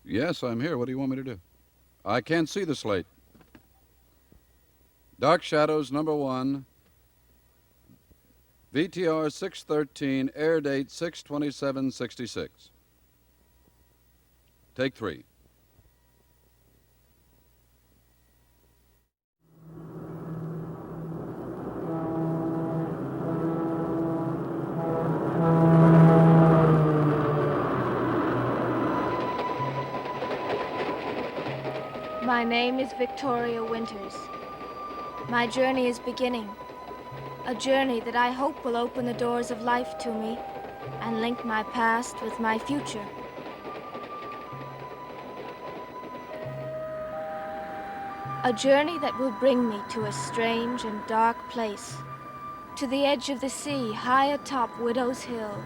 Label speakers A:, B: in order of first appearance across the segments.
A: Yes, I'm here. What do you want me to do? I can't see the slate. Dark Shadows, number 1. VTR 613, air date 6/27/66. Take 3.
B: My name is Victoria Winters. My journey is beginning. A journey that I hope will open the doors of life to me and link my past with my future. A journey that will bring me to a strange and dark place, to the edge of the sea, high atop Widow's Hill,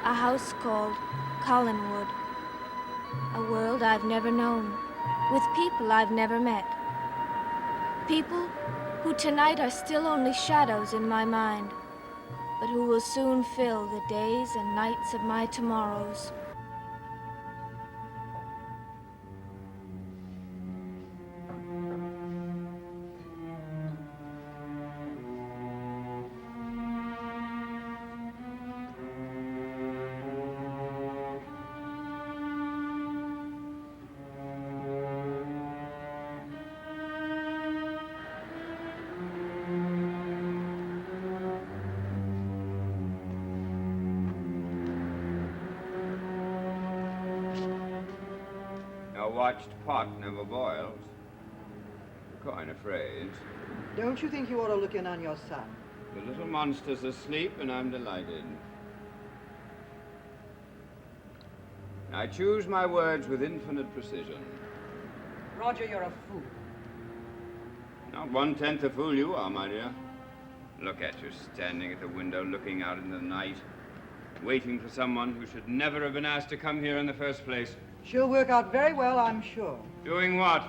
B: a house called Collinwood, a world I've never known, with people I've never met. People who tonight are still only shadows in my mind, but who will soon fill the days and nights of my tomorrows.
C: Watched pot never boils. Coin a phrase.
D: Don't you think you ought to look in on your son?
C: The little monster's asleep, and I'm delighted. I choose my words with infinite precision.
D: Roger, you're a fool.
C: Not 1/10 the fool you are, my dear. Look at you standing at the window, looking out into the night, waiting for someone who should never have been asked to come here in the first place.
D: She'll work out very well, I'm sure.
C: Doing what?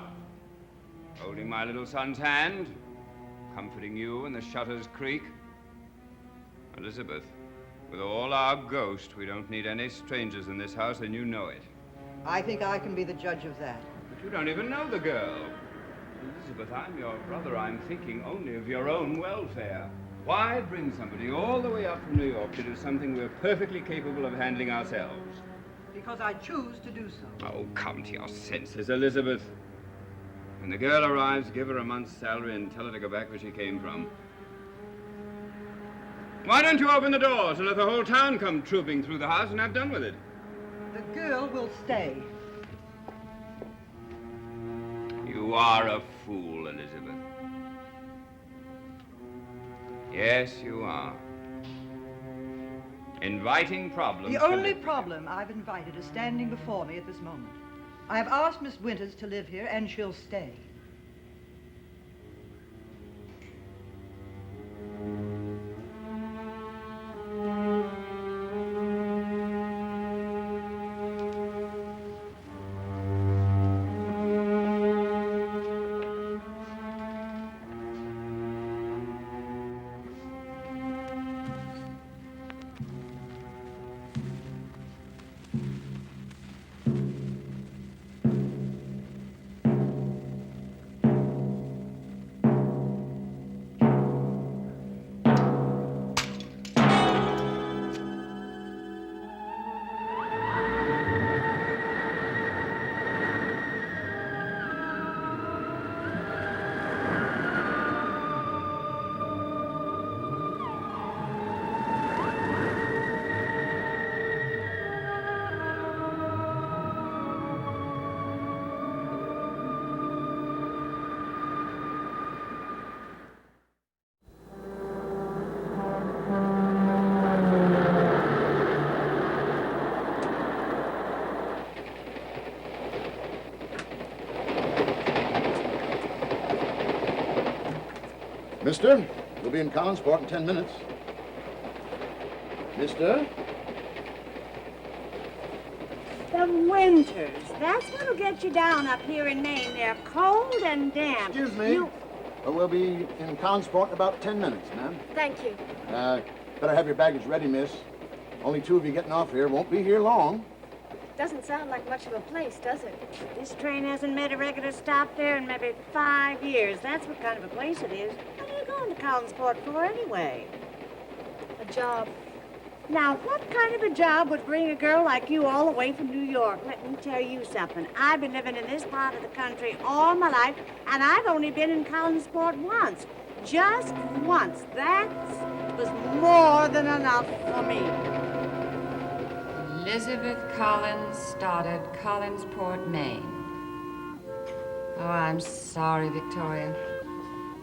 C: Holding my little son's hand? Comforting you in the shutters creak? Elizabeth, with all our ghost, we don't need any strangers in this house, and you know it.
D: I think I can be the judge of that.
C: But you don't even know the girl. Elizabeth, I'm your brother. I'm thinking only of your own welfare. Why bring somebody all the way up from New York to do something we're perfectly capable of handling ourselves?
D: Because I choose to do so.
C: Oh, come to your senses, Elizabeth. When the girl arrives, give her a month's salary and tell her to go back where she came from. Why don't you open the doors and let the whole town come trooping through the house and have done with it?
D: The girl will stay.
C: You are a fool, Elizabeth. Yes, you are. Inviting problems.
D: The only problem I've invited is standing before me at this moment. I have asked Miss Winters to live here, and she'll stay.
E: Mister, we'll be in Collinsport in 10 minutes. Mister?
F: The winters. That's what'll get you down up here in Maine. They're cold and damp.
E: Excuse me. We'll be in Collinsport in about 10 minutes, ma'am.
F: Thank you.
E: Better have your baggage ready, miss. Only 2 of you getting off here. Won't be here long.
B: Doesn't sound like much of a place, does it?
F: This train hasn't made a regular stop there in maybe 5 years. That's what kind of a place it is. What are you going to Collinsport for anyway?
B: A job.
F: Now, what kind of a job would bring a girl like you all the way from New York? Let me tell you something. I've been living in this part of the country all my life, and I've only been in Collinsport once. Just once. That was more than enough for me.
G: Elizabeth Collins started Collinsport, Maine. Oh, I'm sorry, Victoria.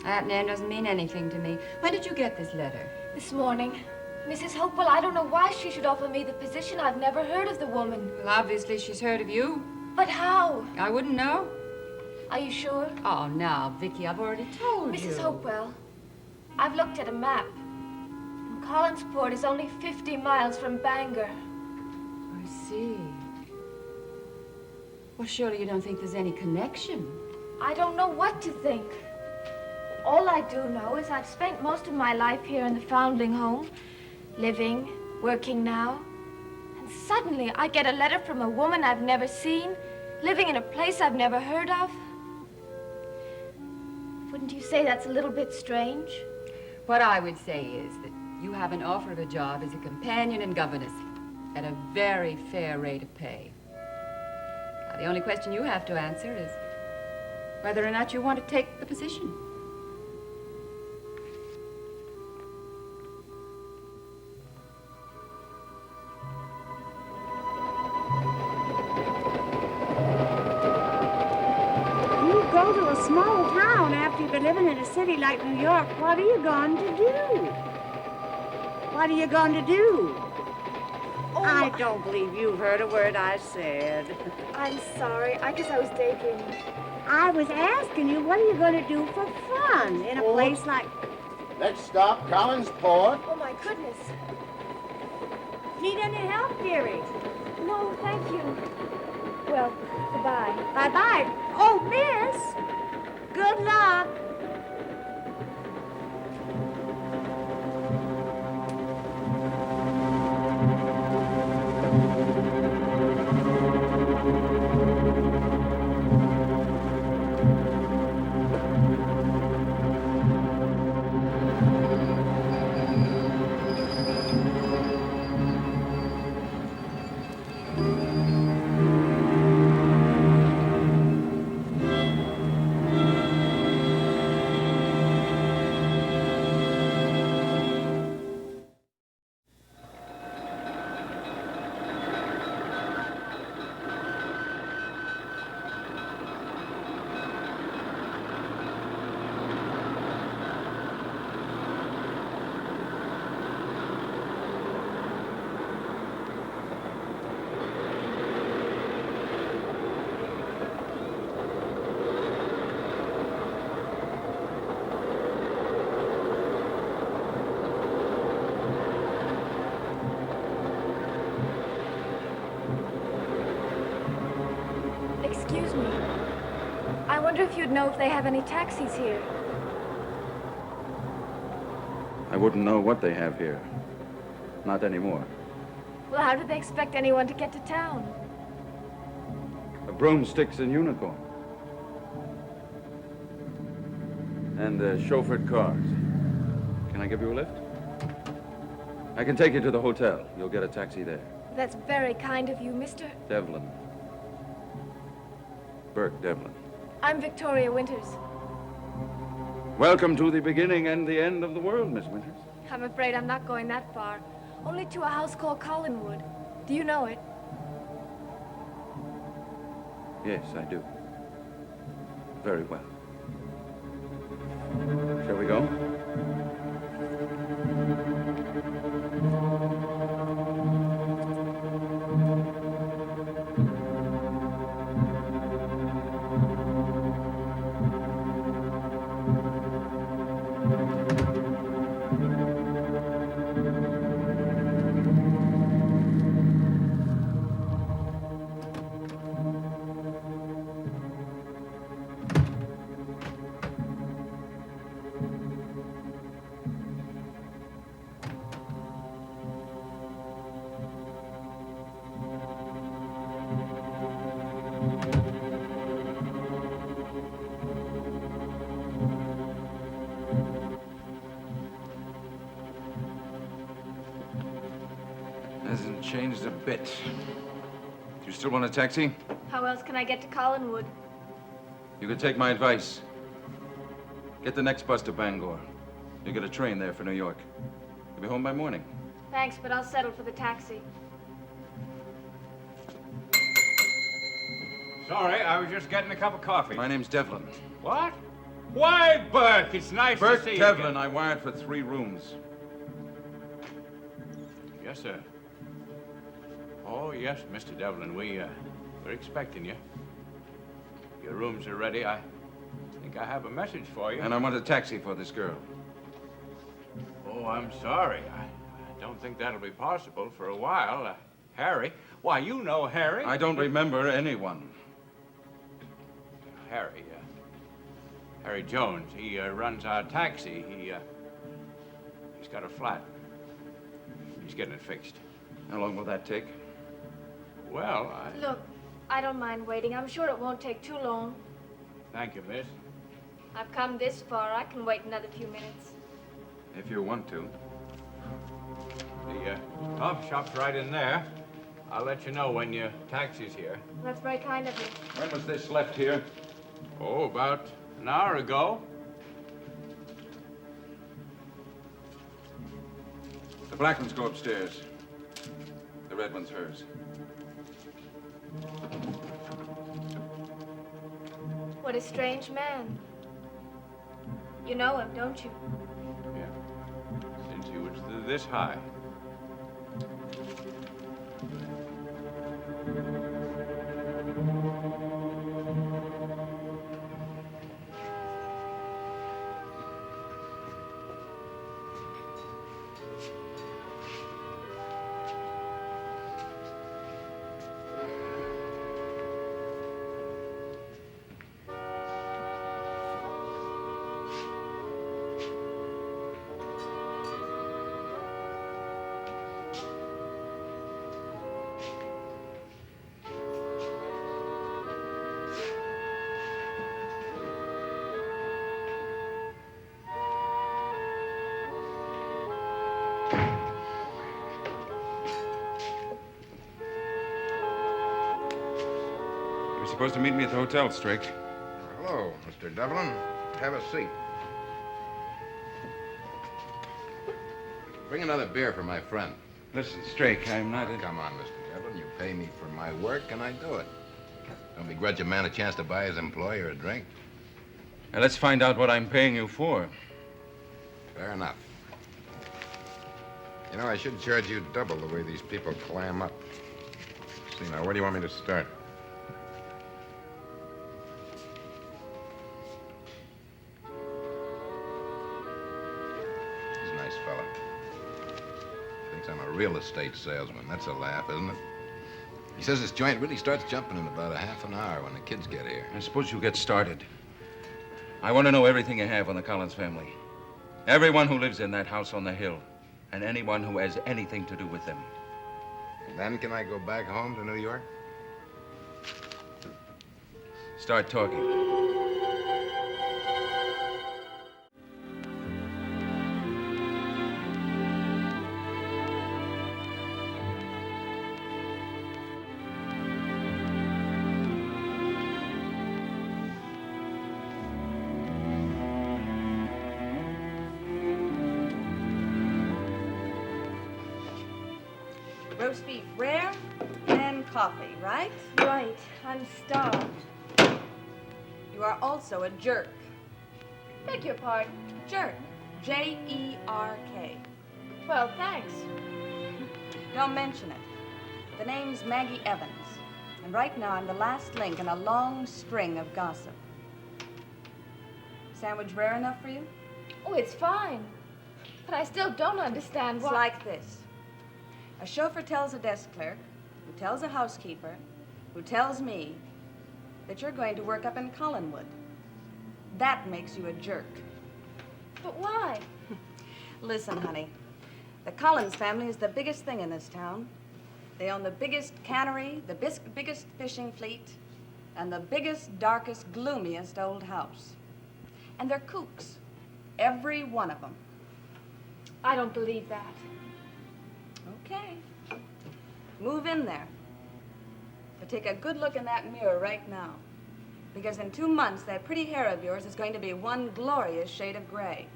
G: That name doesn't mean anything to me. When did you get this letter?
B: This morning. Mrs. Hopewell, I don't know why she should offer me the position. I've never heard of the woman.
G: Well, obviously she's heard of you.
B: But how?
G: I wouldn't know.
B: Are you sure?
G: Oh, now, Vicky, I've already told you.
B: Mrs. Hopewell, I've looked at a map. And Collinsport is only 50 miles from Bangor.
G: I see. Well, surely you don't think there's any connection.
B: I don't know what to think. All I do know is I've spent most of my life here in the foundling home, living, working now. And suddenly I get a letter from a woman I've never seen, living in a place I've never heard of. Wouldn't you say that's a little bit strange?
G: What I would say is that you have an offer of a job as a companion and governess at a very fair rate of pay. Now, the only question you have to answer is whether or not you want to take the position.
F: Go to a small town after you've been living in a city like New York. What are you going to do? What are you going to do?
B: Oh,
F: I don't believe you heard a word I said.
B: I'm sorry. I guess I was daydreaming.
F: I was asking you, what are you going to do for fun in a place like...
E: Next stop, Collinsport.
B: Oh, my goodness.
F: Need any help, dearie?
B: No, thank you. Well, goodbye.
F: Bye-bye. Oh, miss. Good luck.
B: Excuse me. I wonder if you'd know if they have any taxis here.
A: I wouldn't know what they have here. Not anymore.
B: Well, how do they expect anyone to get to town?
A: Broomsticks and unicorn. And chauffeured cars. Can I give you a lift? I can take you to the hotel. You'll get a taxi there.
B: That's very kind of you, Mr.
A: Devlin. Burke Devlin.
B: I'm Victoria Winters.
A: Welcome to the beginning and the end of the world, Miss Winters.
B: I'm afraid I'm not going that far. Only to a house called Collinwood. Do you know it?
A: Yes, I do. Very well. Shall we go? hasn't changed a bit. You still want a taxi?
B: How else can I get to Collinwood?
A: You can take my advice. Get the next bus to Bangor. You get a train there for New York. You'll be home by morning.
B: Thanks, but I'll settle for the taxi.
C: Sorry, I was just getting a cup of coffee.
A: My name's Devlin.
C: What? Why, Burke? It's nice
A: Burke
C: to see
A: Devlin.
C: you.
A: I wired for 3 rooms.
H: Yes, sir. Oh, yes, Mr. Devlin. We're expecting you. Your rooms are ready. I think I have a message for you.
A: And I want a taxi for this girl.
H: Oh, I'm sorry. I don't think that'll be possible for a while. Harry. Why, you know Harry.
A: I don't remember anyone.
H: Harry Jones. He runs our taxi. He's got a flat. He's getting it fixed.
A: How long will that take?
H: Well,
B: Look, I don't mind waiting. I'm sure it won't take too long.
H: Thank you, miss.
B: I've come this far. I can wait another few minutes.
A: If you want to.
H: The coffee shop's right in there. I'll let you know when your taxi's here.
B: That's very kind of you.
A: When was this left here?
H: Oh, about an hour ago.
A: The black ones go upstairs. The red one's hers.
B: What a strange man. You know him, don't you?
H: Yeah. Since he was this high.
A: You're supposed to meet me at the hotel, Strake.
I: Hello, Mr. Devlin. Have a seat. Bring another beer for my friend.
A: Listen, Strake, I'm not in...
I: Come on, Mr. Devlin. You pay me for my work, and I do it. Don't begrudge a man a chance to buy his employer a drink.
A: Now, let's find out what I'm paying you for.
I: Fair enough. You know, I should charge you double the way these people clam up. See, now, where do you want me to start? He's a nice fella. Thinks I'm a real estate salesman. That's a laugh, isn't it? He says this joint really starts jumping in about a half an hour when the kids get here.
A: I suppose you get started. I want to know everything you have on the Collins family. Everyone who lives in that house on the hill. And anyone who has anything to do with them.
I: And then can I go back home to New York?
A: Start talking.
J: Roast beef rare and coffee, right?
B: Right. I'm starved.
J: You are also a jerk.
B: Beg your pardon.
J: Jerk. J-E-R-K.
B: Well, thanks.
J: Don't mention it. The name's Maggie Evans. And right now I'm the last link in a long string of gossip. Sandwich rare enough for you?
B: Oh, it's fine. But I still don't understand
J: It's
B: why...
J: like this. A chauffeur tells a desk clerk, who tells a housekeeper, who tells me that you're going to work up in Collinwood. That makes you a jerk.
B: But why?
J: Listen, honey, the Collins family is the biggest thing in this town. They own the biggest cannery, the biggest fishing fleet, and the biggest, darkest, gloomiest old house. And they're kooks, every one of them.
B: I don't believe that.
J: Okay. Move in there. But take a good look in that mirror right now. Because in 2 months, that pretty hair of yours is going to be one glorious shade of gray.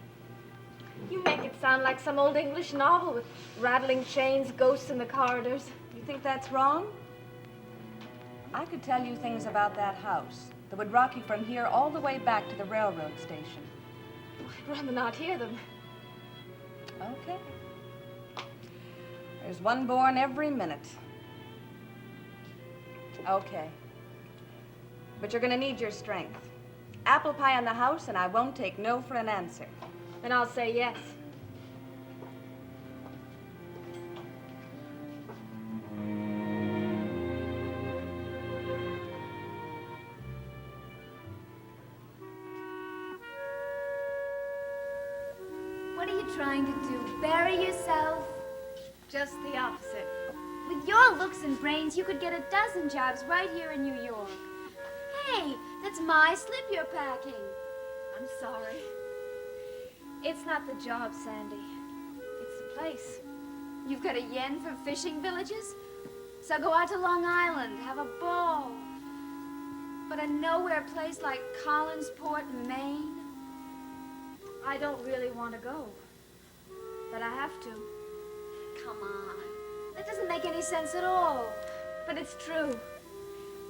B: You make it sound like some old English novel with rattling chains, ghosts in the corridors.
J: You think that's wrong? I could tell you things about that house that would rock you from here all the way back to the railroad station.
B: I'd rather not hear them.
J: Okay. There's one born every minute. Okay. But you're gonna need your strength. Apple pie in the house, and I won't take no for an answer.
B: Then I'll say yes.
K: What are you trying to do? Bury yourself?
B: Just the opposite.
K: With your looks and brains, you could get a dozen jobs right here in New York. Hey, that's my slip you're packing.
B: I'm sorry. It's not the job, Sandy. It's the place.
K: You've got a yen for fishing villages? So go out to Long Island, have a ball. But a nowhere place like Collinsport, Maine?
B: I don't really want to go. But I have to.
K: Come on. That doesn't make any sense at all.
B: But it's true.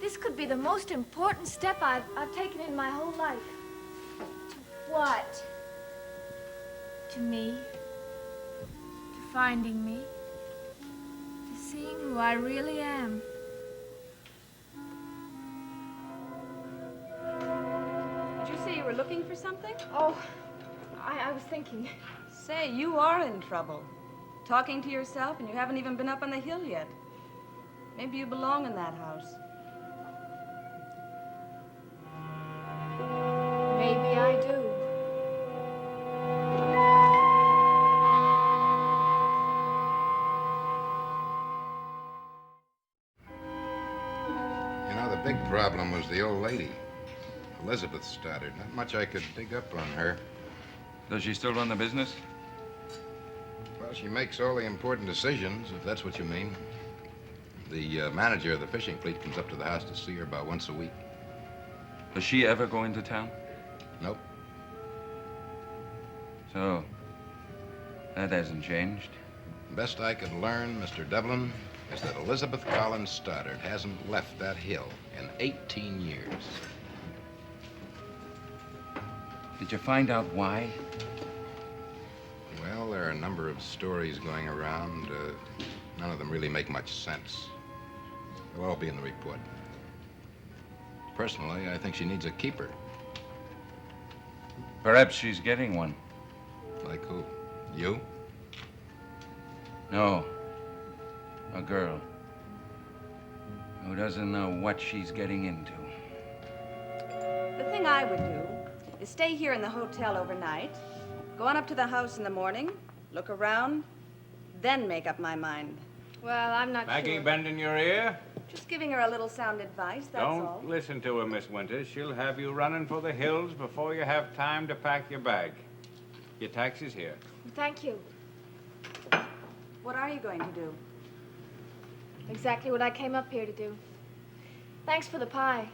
B: This could be the most important step I've taken in my whole life.
K: What?
B: To me. To finding me. To seeing who I really am.
J: Did you say you were looking for something?
B: Oh, I was thinking.
J: Say, you are in trouble. Talking to yourself, and you haven't even been up on the hill yet. Maybe you belong in that house.
B: Maybe I do.
I: You know, the big problem was the old lady, Elizabeth Stoddard. Not much I could dig up on her.
A: Does she still run the business?
I: Well, she makes all the important decisions, if that's what you mean. The manager of the fishing fleet comes up to the house to see her about once a week.
A: Does she ever go into town?
I: Nope.
A: So, that hasn't changed.
I: Best I could learn, Mr. Devlin, is that Elizabeth Collins Stoddard hasn't left that hill in 18 years.
A: Did you find out why?
I: Well, there are a number of stories going around. None of them really make much sense. They'll all be in the report. Personally, I think she needs a keeper.
A: Perhaps she's getting one.
I: Like who? You?
A: No. A girl. Who doesn't know what she's getting into.
J: The thing I would do is stay here in the hotel overnight, go on up to the house in the morning, look around, then make up my mind.
B: Well, I'm not
H: Maggie
B: sure.
H: bending your ear?
J: Just giving her a little sound advice, that's all.
H: Don't listen to her, Miss Winters. She'll have you running for the hills before you have time to pack your bag. Your taxi's here.
B: Thank you.
J: What are you going to do?
B: Exactly what I came up here to do. Thanks for the pie.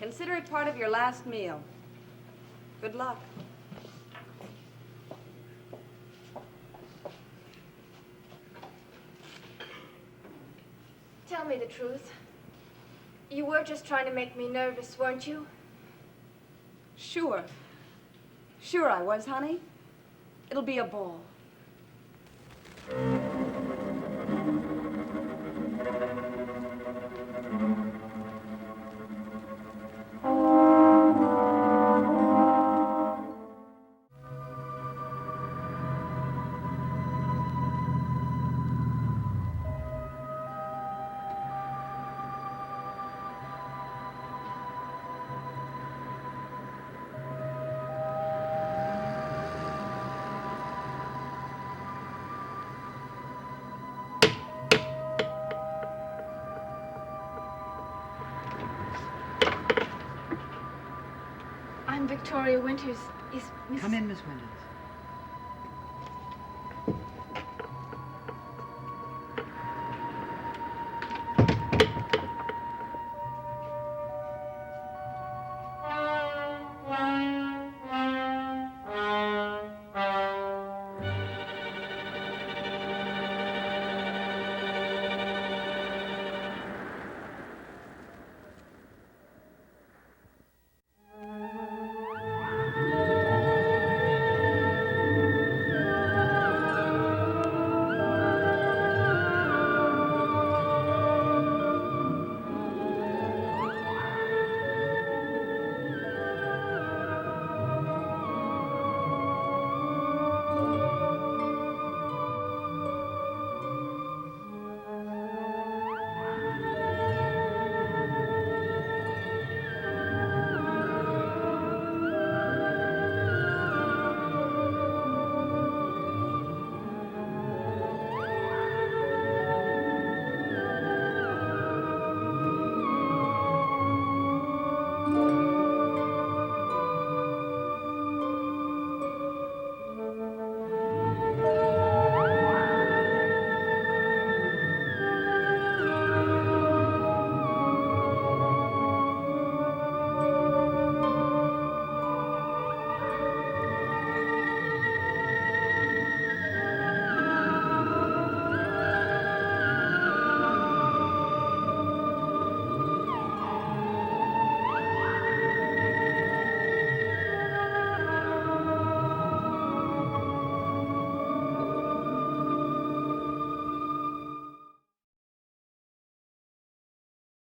J: Consider it part of your last meal. Good luck.
B: Tell me the truth. You were just trying to make me nervous, weren't you?
J: Sure. Sure I was, honey. It'll be a ball.
B: I'm Victoria Winters. Is Mrs.
D: Come in, Miss Winters.